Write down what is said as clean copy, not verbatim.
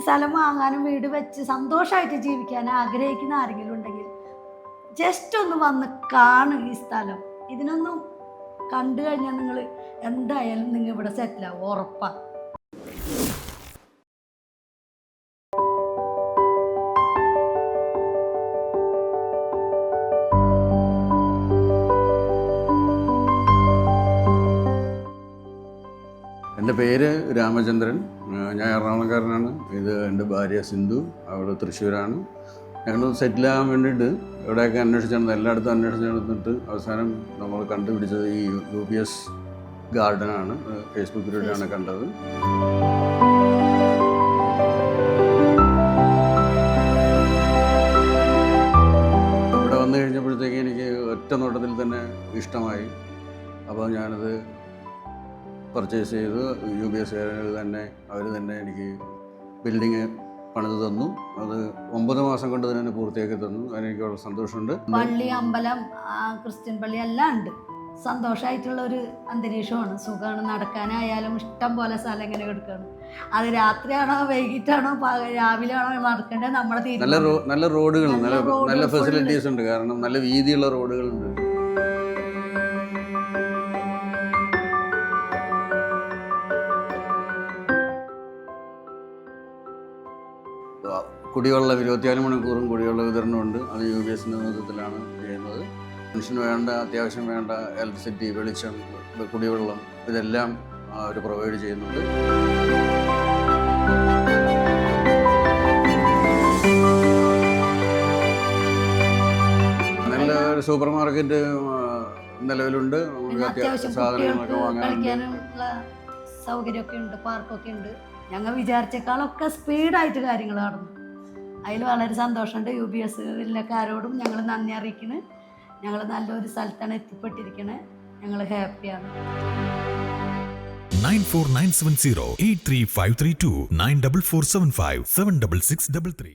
സ്ഥലം വാങ്ങാനും വീട് വെച്ച് സന്തോഷമായിട്ട് ജീവിക്കാൻ ആഗ്രഹിക്കുന്ന ആരെങ്കിലും ഉണ്ടെങ്കിൽ ജസ്റ്റ് ഒന്ന് വന്ന് കാണുക ഈ സ്ഥലം. ഇതിനൊന്നും കണ്ടു കഴിഞ്ഞാൽ നിങ്ങൾ എന്തായാലും നിങ്ങൾ ഇവിടെ സെറ്റിലാവും, ഉറപ്പാണ്. എൻ്റെ പേര് രാമചന്ദ്രൻ. ഞാൻ എറണാകുളംകാരനാണ്. ഇത് എൻ്റെ ഭാര്യ സിന്ധു, അവൾ തൃശ്ശൂരാണ്. ഞങ്ങൾ സെറ്റിലാകാൻ വേണ്ടിയിട്ട് എവിടെയൊക്കെ അന്വേഷിച്ചു, എല്ലായിടത്തും അന്വേഷിച്ച് നടന്നിട്ട് അവസാനം നമ്മൾ കണ്ടുപിടിച്ചത് ഈ UBS ഗാർഡനാണ്. ഫേസ്ബുക്കിലൂടെയാണ് കണ്ടത്. ഇവിടെ വന്നു കഴിഞ്ഞപ്പോഴത്തേക്ക് എനിക്ക് ഒറ്റ നോട്ടത്തിൽ തന്നെ ഇഷ്ടമായി. അപ്പോൾ ഞാനത് പർച്ചേസ് ചെയ്തു. UBS തന്നെ അവർ തന്നെ എനിക്ക് ബിൽഡിങ് പണിത് തന്നു. അത് 9 മാസം കൊണ്ട് തന്നെ പൂർത്തിയാക്കി തന്നു. അതിനെനിക്ക് വളരെ സന്തോഷമുണ്ട്. പള്ളി, അമ്പലം, ക്രിസ്ത്യൻ പള്ളി എല്ലാം ഉണ്ട്. സന്തോഷമായിട്ടുള്ള ഒരു അന്തരീക്ഷമാണ്, സുഖമാണ്. നടക്കാനായാലും ഇഷ്ടം പോലെ സ്ഥലം ഇങ്ങനെ കിടക്കുകയാണ്. അത് രാത്രിയാണോ വൈകിട്ടാണോ രാവിലെ ആണോ നടക്കേണ്ടത് നമ്മുടെ നല്ല റോഡുകൾ, നല്ല ഫെസിലിറ്റീസ് ഉണ്ട്. കാരണം നല്ല വീതിയുള്ള റോഡുകളുണ്ട്. കുടിവെള്ളം 24 മണിക്കൂറും കുടിവെള്ള വിതരണമുണ്ട്. അത് UBSൻ്റെ നേതൃത്വത്തിലാണ് ചെയ്യുന്നത്. മനുഷ്യന് വേണ്ട, അത്യാവശ്യം വേണ്ട ഇലക്ട്രിസിറ്റി, വെളിച്ചം, കുടിവെള്ളം ഇതെല്ലാം അവർ പ്രൊവൈഡ് ചെയ്യുന്നുണ്ട്. നല്ല ഒരു സൂപ്പർ മാർക്കറ്റ് നിലവിലുണ്ട്. നമുക്ക് അത്യാവശ്യം സാധനങ്ങളൊക്കെ വാങ്ങാനുള്ള സൗകര്യമൊക്കെ ഉണ്ട്, പാർക്കൊക്കെ ഉണ്ട്. ഞങ്ങൾ വിചാരിച്ചേക്കാളൊക്കെ സ്പീഡായിട്ട് കാര്യങ്ങൾ നടന്നു. അതിൽ വളരെ സന്തോഷമുണ്ട്. UBSക്കാരോടും ഞങ്ങൾ നന്ദി അറിയിക്കുന്നത്. ഞങ്ങൾ നല്ലൊരു സ്ഥലത്താണ് എത്തിപ്പെട്ടിരിക്കുന്നത്. ഞങ്ങൾ ഹാപ്പിയാണ്. 9497083532 94475 76633